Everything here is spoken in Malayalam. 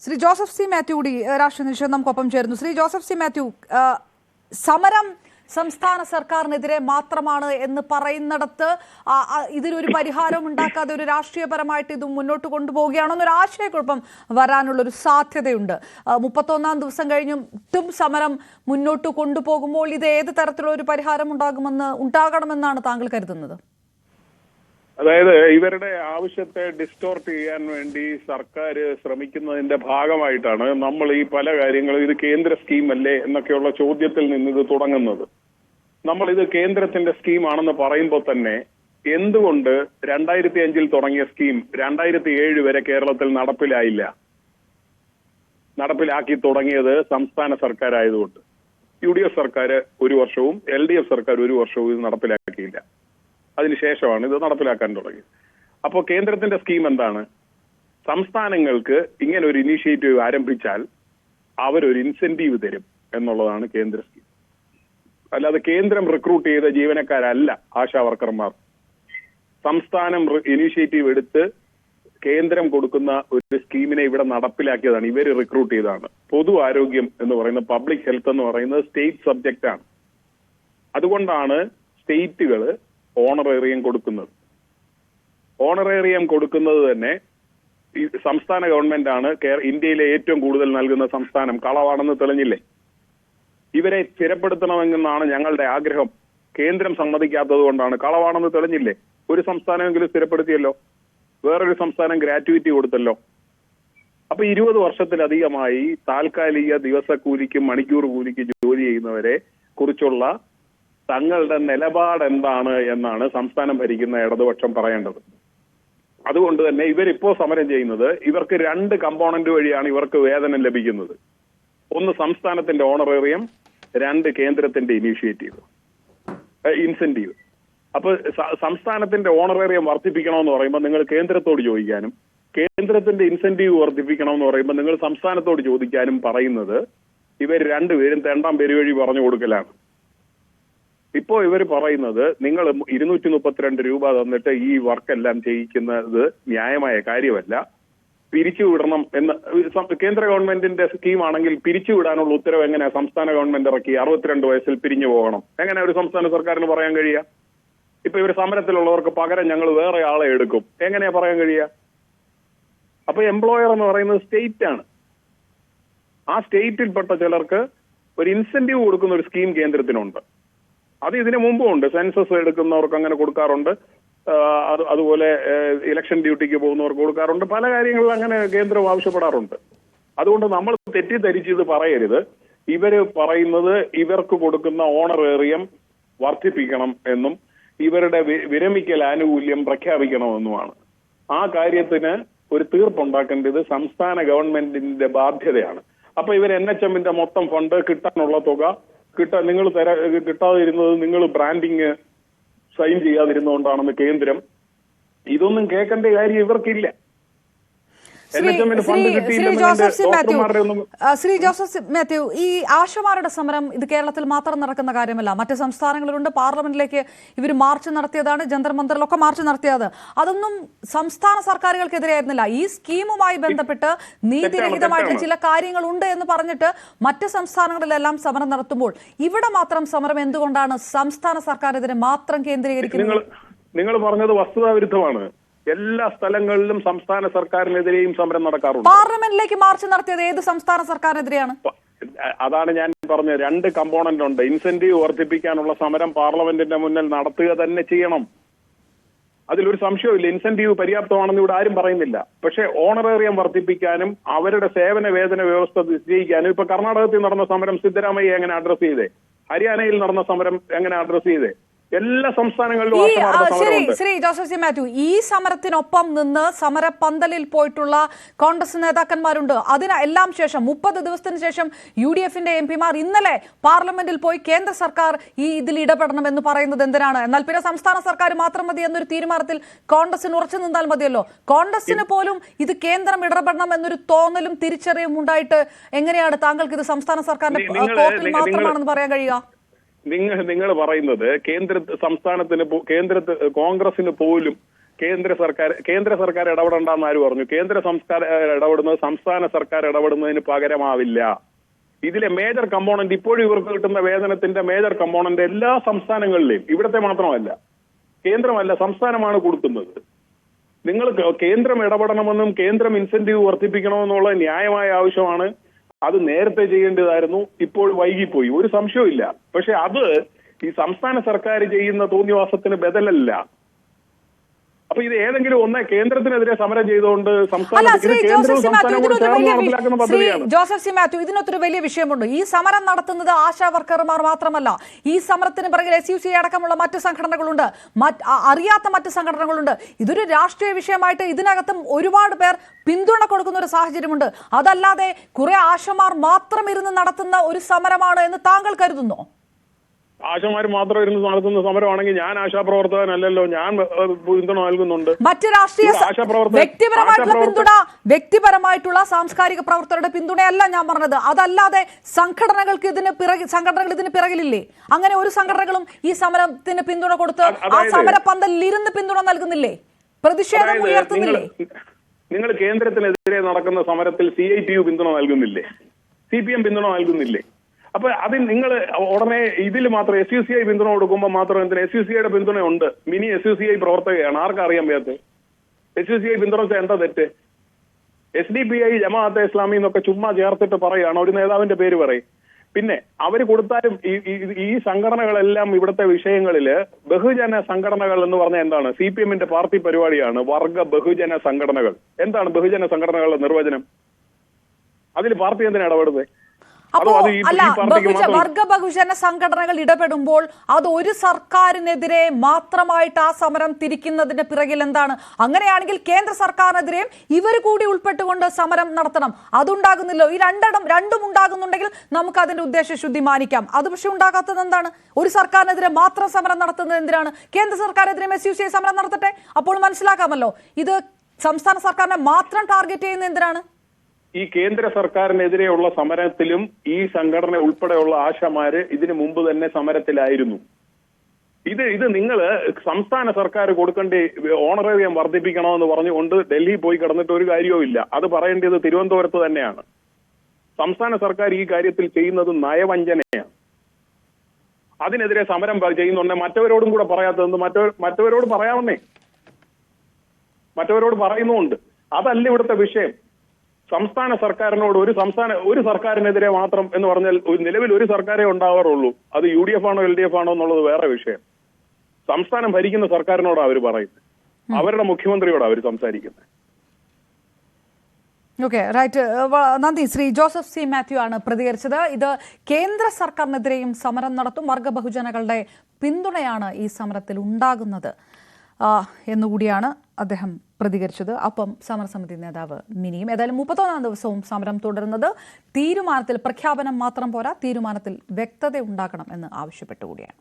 ശ്രീ ജോസഫ് സി മാത്യു കൂടി രാഷ്ട്രീയ നിരീക്ഷകൻ നമുക്കൊപ്പം ചേരുന്നു. ശ്രീ ജോസഫ് സി മാത്യു, സമരം സംസ്ഥാന സർക്കാരിനെതിരെ മാത്രമാണ് എന്ന് പറയുന്നിടത്ത് ഇതിനൊരു പരിഹാരം ഉണ്ടാക്കാതെ ഒരു രാഷ്ട്രീയപരമായിട്ട് ഇത് മുന്നോട്ട് കൊണ്ടുപോവുകയാണോ എന്നൊരു ആശയക്കുഴപ്പം വരാനുള്ളൊരു സാധ്യതയുണ്ട്. 31-ാം ദിവസം കഴിഞ്ഞിട്ടും സമരം മുന്നോട്ട് കൊണ്ടുപോകുമ്പോൾ ഇത് ഏത് തരത്തിലുള്ള ഒരു പരിഹാരം ഉണ്ടാകണമെന്നാണ് താങ്കൾ കരുതുന്നത്? അതായത് ഇവരുടെ ആവശ്യത്തെ ഡിസ്റ്റോർട്ട് ചെയ്യാൻ വേണ്ടി സർക്കാർ ശ്രമിക്കുന്നതിന്റെ ഭാഗമായിട്ടാണ് നമ്മൾ ഈ പല കാര്യങ്ങളും ഇത് കേന്ദ്ര സ്കീം അല്ലേ എന്നൊക്കെയുള്ള ചോദ്യത്തിൽ നിന്ന് ഇത് തുടങ്ങുന്നത്. നമ്മൾ ഇത് കേന്ദ്രത്തിന്റെ സ്കീമാണെന്ന് പറയുമ്പോൾ തന്നെ എന്തുകൊണ്ട് 2005 തുടങ്ങിയ സ്കീം 2007 വരെ കേരളത്തിൽ നടപ്പിലാക്കി തുടങ്ങിയത് സംസ്ഥാന സർക്കാർ ആയതുകൊണ്ട്. UDF സർക്കാർ ഒരു വർഷവും LDF സർക്കാർ ഒരു വർഷവും ഇത് നടപ്പിലാക്കിയില്ല. അതിനുശേഷമാണ് ഇത് നടപ്പിലാക്കാൻ തുടങ്ങിയത്. അപ്പോൾ കേന്ദ്രത്തിന്റെ സ്കീം എന്താണ്? സംസ്ഥാനങ്ങൾക്ക് ഇങ്ങനെ ഒരു ഇനീഷ്യേറ്റീവ് ആരംഭിച്ചാൽ അവരൊരു ഇൻസെന്റീവ് തരും എന്നുള്ളതാണ് കേന്ദ്ര സ്കീം. അല്ലാതെ കേന്ദ്രം റിക്രൂട്ട് ചെയ്ത ജീവനക്കാരല്ല ആശാ വർക്കർമാർ. സംസ്ഥാനം ഇനീഷ്യേറ്റീവ് എടുത്ത് കേന്ദ്രം കൊടുക്കുന്ന ഒരു സ്കീമിനെ ഇവിടെ നടപ്പിലാക്കിയതാണ്, ഇവർ റിക്രൂട്ട് ചെയ്തതാണ്. പൊതു ആരോഗ്യം എന്ന് പറയുന്നത്, പബ്ലിക് ഹെൽത്ത് എന്ന് പറയുന്നത് സ്റ്റേറ്റ് സബ്ജക്റ്റ് ആണ്. അതുകൊണ്ടാണ് സ്റ്റേറ്റുകൾ ഓണറേറിയം കൊടുക്കുന്നത്. ഓണറേറിയം കൊടുക്കുന്നത് തന്നെ ഈ സംസ്ഥാന ഗവൺമെന്റ് ആണ്. ഇന്ത്യയിലെ ഏറ്റവും കൂടുതൽ നൽകുന്ന സംസ്ഥാനം കളവാണെന്ന് തെളിഞ്ഞില്ലേ? ഇവരെ സ്ഥിരപ്പെടുത്തണമെന്നാണ് ഞങ്ങളുടെ ആഗ്രഹം. കേന്ദ്രം സമ്മതിക്കാത്തത് കൊണ്ടാണ്. കളവാണെന്ന് തെളിഞ്ഞില്ലേ? ഒരു സംസ്ഥാനമെങ്കിലും സ്ഥിരപ്പെടുത്തിയല്ലോ, വേറൊരു സംസ്ഥാനം ഗ്രാറ്റുവിറ്റി കൊടുത്തല്ലോ. അപ്പൊ 20 വർഷത്തിലധികമായി താൽക്കാലിക ദിവസക്കൂലിക്കും മണിക്കൂർ കൂലിക്കും ജോലി ചെയ്യുന്നവരെ കുറിച്ചുള്ള തങ്ങളുടെ നിലപാട് എന്താണ് എന്നാണ് സംസ്ഥാനം ഭരിക്കുന്ന ഇടതുപക്ഷം പറയേണ്ടത്. അതുകൊണ്ട് തന്നെ ഇവരിപ്പോ സമരം ചെയ്യുന്നത്, ഇവർക്ക് 2 കമ്പോണന്റ് വഴിയാണ് ഇവർക്ക് വേതനം ലഭിക്കുന്നത്. ഒന്ന് സംസ്ഥാനത്തിന്റെ ഓണറേറിയം, 2 കേന്ദ്രത്തിന്റെ ഇൻസെന്റീവ്. അപ്പൊ സംസ്ഥാനത്തിന്റെ ഓണറേറിയം വർദ്ധിപ്പിക്കണമെന്ന് പറയുമ്പോൾ നിങ്ങൾ കേന്ദ്രത്തോട് ചോദിക്കാനും, കേന്ദ്രത്തിന്റെ ഇൻസെന്റീവ് വർദ്ധിപ്പിക്കണമെന്ന് പറയുമ്പോൾ നിങ്ങൾ സംസ്ഥാനത്തോട് ചോദിക്കാനും പറയുന്നത് ഇവർ രണ്ടുപേരും തെണ്ടാം പെരുവഴി പറഞ്ഞു കൊടുക്കലാണ്. ഇപ്പോ ഇവർ പറയുന്നത് നിങ്ങൾ 232 രൂപ തന്നിട്ട് ഈ വർക്കെല്ലാം ചെയ്യിക്കുന്നത് ന്യായമായ കാര്യമല്ല, പിരിച്ചുവിടണം എന്ന്. കേന്ദ്ര ഗവൺമെന്റിന്റെ സ്കീമാണെങ്കിൽ പിരിച്ചുവിടാനുള്ള ഉത്തരവ് എങ്ങനെയാ സംസ്ഥാന ഗവൺമെന്റ് ഇറക്കി? 62 വയസ്സിൽ പിരിഞ്ഞു പോകണം. എങ്ങനെ ഒരു സംസ്ഥാന സർക്കാരിന് പറയാൻ കഴിയുക? ഇപ്പൊ ഇവർ സമരത്തിലുള്ളവർക്ക് പകരം ഞങ്ങൾ വേറെ ആളെ എടുക്കും, എങ്ങനെയാ പറയാൻ കഴിയുക? അപ്പൊ എംപ്ലോയർ എന്ന് പറയുന്നത് സ്റ്റേറ്റ് ആണ്. ആ സ്റ്റേറ്റിൽപ്പെട്ട ചിലർക്ക് ഒരു ഇൻസെന്റീവ് കൊടുക്കുന്ന ഒരു സ്കീം കേന്ദ്രത്തിനുണ്ട്. അത് ഇതിനു മുമ്പും ഉണ്ട്. സെൻസസ് എടുക്കുന്നവർക്ക് അങ്ങനെ കൊടുക്കാറുണ്ട്. അതുപോലെ ഇലക്ഷൻ ഡ്യൂട്ടിക്ക് പോകുന്നവർക്ക് കൊടുക്കാറുണ്ട്. പല കാര്യങ്ങളിലും അങ്ങനെ കേന്ദ്രം ആവശ്യപ്പെടാറുണ്ട്. അതുകൊണ്ട് നമ്മൾ തെറ്റിദ്ധരിച്ച് ഇത് പറയരുത്. ഇവര് പറയുന്നത് ഇവർക്ക് കൊടുക്കുന്ന ഓണറേറിയം വർദ്ധിപ്പിക്കണം എന്നും ഇവരുടെ വിരമിക്കൽ ആനുകൂല്യം പ്രഖ്യാപിക്കണമെന്നുമാണ്. ആ കാര്യത്തിന് ഒരു തീർപ്പുണ്ടാക്കേണ്ടത് സംസ്ഥാന ഗവൺമെന്റിന്റെ ബാധ്യതയാണ്. അപ്പൊ ഇവർ NHMന്റെ മൊത്തം ഫണ്ട് കിട്ടാനുള്ള തുക നിങ്ങൾ കിട്ടാതിരുന്നത് നിങ്ങൾ ബ്രാൻഡിങ് സൈൻ ചെയ്യാതിരുന്നതുകൊണ്ടാണെന്ന് കേന്ദ്രം. ഇതൊന്നും കേൾക്കേണ്ട കാര്യം ഇവർക്കില്ല. ശ്രീ ജോസഫ് മാത്യു, ഈ ആശമാരുടെ സമരം ഇത് കേരളത്തിൽ മാത്രം നടക്കുന്ന കാര്യമല്ല, മറ്റ് സംസ്ഥാനങ്ങളിലുണ്ട്. പാർലമെന്റിലേക്ക് ഇവർ മാർച്ച് നടത്തിയതാണ്, ജന്തർ മന്ദറിലൊക്കെ മാർച്ച് നടത്തിയത്. അതൊന്നും സംസ്ഥാന സർക്കാരുകൾക്കെതിരെയായിരുന്നില്ല. ഈ സ്കീമുമായി ബന്ധപ്പെട്ട് നീതിരഹിതമായിട്ടുള്ള ചില കാര്യങ്ങളുണ്ട് എന്ന് പറഞ്ഞിട്ട് മറ്റ് സംസ്ഥാനങ്ങളിലെല്ലാം സമരം നടത്തുമ്പോൾ ഇവിടെ മാത്രം സമരം എന്തുകൊണ്ടാണ് സംസ്ഥാന സർക്കാരിനെതിരെ മാത്രം കേന്ദ്രീകരിക്കുന്നത്? നിങ്ങൾ പറഞ്ഞത് വസ്തുതാവിരുദ്ധമാണ്. എല്ലാ സ്ഥലങ്ങളിലും സംസ്ഥാന സർക്കാരിനെതിരെയും സമരം നടക്കാറുണ്ട്. പാർലമെന്റിലേക്ക് മാർച്ച് നടത്തിയത് ഏത് സംസ്ഥാന സർക്കാരിനെതിരെയാണ്? അതാണ് ഞാൻ പറഞ്ഞത്. 2 കമ്പോണന്റ് ഉണ്ട്. ഇൻസെന്റീവ് വർദ്ധിപ്പിക്കാനുള്ള സമരം പാർലമെന്റിന്റെ മുന്നിൽ നടത്തുക തന്നെ ചെയ്യണം. അതിലൊരു സംശയമില്ല. ഇൻസെന്റീവ് പര്യാപ്തമാണെന്ന് ഇവിടെ ആരും പറയുന്നില്ല. പക്ഷേ ഓണറേറിയം വർദ്ധിപ്പിക്കാനും അവരുടെ സേവന വേതന വ്യവസ്ഥ നിശ്ചയിക്കാനും ഇപ്പൊ കർണാടകത്തിൽ നടന്ന സമരം സിദ്ധരാമയ്യ എങ്ങനെ അഡ്രസ് ചെയ്തേ? ഹരിയാനയിൽ നടന്ന സമരം എങ്ങനെ അഡ്രസ് ചെയ്തേ? എല്ലാ സംസ്ഥാനങ്ങളിലും ശ്രീ ജോസഫ് സി മാത്യു, ഈ സമരത്തിനൊപ്പം നിന്ന് സമരപന്തലിൽ പോയിട്ടുള്ള കോൺഗ്രസ് നേതാക്കന്മാരുണ്ട്. അതിനെല്ലാം ശേഷം 30 ദിവസത്തിന് ശേഷം UDFന്റെ MP മാർ ഇന്നലെ പാർലമെന്റിൽ പോയി കേന്ദ്ര സർക്കാർ ഇതിൽ ഇടപെടണം എന്ന് പറയുന്നത് എന്തിനാണ്? എന്നാൽ പിന്നെ സംസ്ഥാന സർക്കാർ മാത്രം മതി എന്നൊരു തീരുമാനത്തിൽ കോൺഗ്രസിന് ഉറച്ചു നിന്നാൽ മതിയല്ലോ. കോൺഗ്രസിന് പോലും ഇത് കേന്ദ്രം ഇടപെടണം എന്നൊരു തോന്നലും തിരിച്ചറിവും ഉണ്ടായിട്ട് എങ്ങനെയാണ് താങ്കൾക്ക് ഇത് സംസ്ഥാന സർക്കാരിന്റെ കോർട്ടിൽ മാത്രമാണെന്ന് പറയാൻ കഴിയുക? നിങ്ങൾ പറയുന്നത് കോൺഗ്രസിന് പോലും കേന്ദ്ര സർക്കാർ ഇടപെടണ്ടെന്ന് ആര് പറഞ്ഞു? കേന്ദ്ര സംസ്ഥാന ഇടപെടുന്നത് സംസ്ഥാന സർക്കാർ ഇടപെടുന്നതിന് പകരമാവില്ല. ഇതിലെ മേജർ കമ്പോണന്റ് ഇപ്പോഴും ഇവർക്ക് കിട്ടുന്ന വേതനത്തിന്റെ മേജർ കമ്പോണന്റ് എല്ലാ സംസ്ഥാനങ്ങളിലെയും, ഇവിടത്തെ മാത്രമല്ല, കേന്ദ്രമല്ല സംസ്ഥാനമാണ് കൊടുക്കുന്നത്. നിങ്ങൾ കേന്ദ്രം ഇടപെടണമെന്നും കേന്ദ്രം ഇൻസെന്റീവ് വർദ്ധിപ്പിക്കണമെന്നുള്ള ന്യായമായ ആവശ്യമാണ്. അത് നേരത്തെ ചെയ്യേണ്ടതായിരുന്നു, ഇപ്പോൾ വൈകിപ്പോയി, ഒരു സംശയവും. പക്ഷെ അത് ഈ സംസ്ഥാന സർക്കാർ ചെയ്യുന്ന തോന്നിവാസത്തിന് ബദലല്ല. അപ്പൊ ഇത് ഏതെങ്കിലും ഒന്ന് കേന്ദ്രത്തിനെതിരെ സമരം ചെയ്തുകൊണ്ട് ജോസഫ് സി മാത്യു, ഇതിനൊത്തൊരു വലിയ വിഷയമുണ്ട്. ഈ സമരം നടത്തുന്നത് ആശാ വർക്കർമാർ മാത്രമല്ല, ഈ സമരത്തിന് പിറകിൽ SUC അടക്കമുള്ള മറ്റു സംഘടനകളുണ്ട്, അറിയാത്ത മറ്റു സംഘടനകളുണ്ട്. ഇതൊരു രാഷ്ട്രീയ വിഷയമായിട്ട് ഇതിനകത്തും ഒരുപാട് പേർ പിന്തുണ കൊടുക്കുന്ന ഒരു സാഹചര്യമുണ്ട്. അതല്ലാതെ കുറെ ആശമാർ മാത്രം ഇരുന്ന് നടത്തുന്ന ഒരു സമരമാണ് എന്ന് താങ്കൾ കരുതുന്നോ? ആശമാർ മാത്രം ഇരുന്ന് നടത്തുന്ന സമരമാണെങ്കിൽ ഞാൻ ആശാപ്രവർത്തകനല്ലല്ലോ, ഞാൻ പിന്തുണ നൽകുന്നുണ്ട്. മറ്റ് രാഷ്ട്രീയ വ്യക്തിപരമായിട്ടുള്ള സാംസ്കാരിക പ്രവർത്തകരുടെ പിന്തുണയല്ല ഞാൻ പറഞ്ഞത്. അതല്ലാതെ സംഘടനകൾ ഇതിന് പിറകിലില്ലേ? അങ്ങനെ ഒരു സംഘടനകളും ഈ സമരത്തിന് പിന്തുണ കൊടുത്ത് ആ സമരപന്തലിൽ ഇരുന്ന് പിന്തുണ നൽകുന്നില്ലേ? പ്രതിഷേധം ഉയർത്തുന്നില്ലേ? നിങ്ങൾ കേന്ദ്രത്തിനെതിരെ നടക്കുന്ന സമരത്തിൽ CITU പിന്തുണ നൽകുന്നില്ലേ? CPM പിന്തുണ നൽകുന്നില്ലേ? അപ്പൊ അത് നിങ്ങൾ ഉടനെ ഇതിൽ മാത്രം SUCI പിന്തുണ കൊടുക്കുമ്പോൾ മാത്രം എന്തിനാ? SUCIയുടെ പിന്തുണ ഉണ്ട്, മിനി SUCI പ്രവർത്തകയാണ്, ആർക്കറിയാൻ വയ്യാത്ത? SUCI പിന്തുണ എന്താ തെറ്റ്? SDPI ജമാഅത്തെ ഇസ്ലാമി എന്നൊക്കെ ചുമ്മാ ചേർത്തിട്ട് പറയുകയാണ്, ഒരു നേതാവിന്റെ പേര് പറയും. പിന്നെ അവർ കൊടുത്താലും ഈ സംഘടനകളെല്ലാം ഇവിടുത്തെ വിഷയങ്ങളില് ബഹുജന സംഘടനകൾ എന്ന് പറഞ്ഞാൽ എന്താണ്? CPMന്റെ പാർട്ടി പരിപാടിയാണ് വർഗ ബഹുജന സംഘടനകൾ. എന്താണ് ബഹുജന സംഘടനകളുടെ നിർവചനം? അതിൽ പാർട്ടി എന്തിനാ ഇടപെടുന്നത്? വർഗ ബഹുജന സംഘടനകൾ ഇടപെടുമ്പോൾ അത് ഒരു സർക്കാരിനെതിരെ മാത്രമായിട്ട് ആ സമരം തിരിക്കുന്നതിന്റെ പിറകിൽ എന്താണ്? അങ്ങനെയാണെങ്കിൽ കേന്ദ്ര സർക്കാരിനെതിരെയും ഇവർ കൂടി ഉൾപ്പെട്ടുകൊണ്ട് സമരം നടത്തണം. അതുണ്ടാകുന്നില്ലോ. ഈ രണ്ടും ഉണ്ടാകുന്നുണ്ടെങ്കിൽ നമുക്ക് അതിന്റെ ഉദ്ദേശശുദ്ധി മാനിക്കാം. അത് പക്ഷെ ഉണ്ടാകാത്തത് എന്താണ്? ഒരു സർക്കാരിനെതിരെ മാത്രം സമരം നടത്തുന്നത് എന്തിനാണ്? കേന്ദ്ര സർക്കാരിനെതിരെ SUCI സമരം നടത്തട്ടെ, അപ്പോൾ മനസ്സിലാക്കാമല്ലോ. ഇത് സംസ്ഥാന സർക്കാരിനെ മാത്രം ടാർഗറ്റ് ചെയ്യുന്നത് എന്തിനാണ്? ഈ കേന്ദ്ര സർക്കാരിനെതിരെയുള്ള സമരത്തിലും ഈ സംഘടന ഉൾപ്പെടെയുള്ള ആശമാര് ഇതിനു മുമ്പ് തന്നെ സമരത്തിലായിരുന്നു. ഇത് നിങ്ങൾ സംസ്ഥാന സർക്കാർ കൊടുക്കേണ്ട ഓണറേറിയം വർദ്ധിപ്പിക്കണമെന്ന് പറഞ്ഞുകൊണ്ട് ഡൽഹി പോയി കിടന്നിട്ട് ഒരു കാര്യവും ഇല്ല. അത് പറയേണ്ടത് തിരുവനന്തപുരത്ത് തന്നെയാണ്. സംസ്ഥാന സർക്കാർ ഈ കാര്യത്തിൽ ചെയ്യുന്നത് നയവഞ്ചനയാണ്. അതിനെതിരെ സമരം ചെയ്യുന്നുണ്ടെങ്കിൽ മറ്റവരോടും കൂടെ പറയാത്തത് മറ്റവരോട് പറയാവുന്നേ, മറ്റവരോട് പറയുന്നുമുണ്ട്. അതല്ല ഇവിടുത്തെ വിഷയം. സംസ്ഥാന സർക്കാരിനോട് ഒരു സർക്കാരിനെതിരെ മാത്രം എന്ന് പറഞ്ഞാൽ നിലവിൽ ഒരു സർക്കാരേ ഉണ്ടാവാറുള്ളൂ. അത് UDF ആണോ LDF ആണോ എന്നുള്ളത് വേറെ വിഷയം. സംസ്ഥാനം ഭരിക്കുന്ന സർക്കാരിനോടാണ് അവർ പറയുന്നത്, അവരുടെ മുഖ്യമന്ത്രിയോടാണ് അവർ സംസാരിക്കുന്നത്. Okay, right. നന്ദി. ശ്രീ ജോസഫ് സി മാത്യു ആണ് പ്രതികരിച്ചത്. ഇത് കേന്ദ്ര സർക്കാരിനെതിരെയും സമരം നടത്തും, വർഗ ബഹുജനങ്ങളുടെ പിന്തുണയാണ് ഈ സമരത്തിൽ ഉണ്ടാകുന്നത് എന്നുകൂടിയാണ് അദ്ദേഹം പ്രതികരിച്ചത്. അപ്പം സമരസമിതി നേതാവ് മിനിയും. ഏതായാലും 31-ാം ദിവസവും സമരം തുടരുന്നത്. തീരുമാനത്തിൽ പ്രഖ്യാപനം മാത്രം പോരാ, തീരുമാനത്തിൽ വ്യക്തത ഉണ്ടാക്കണം എന്ന് ആവശ്യപ്പെട്ടുകൂടിയാണ്.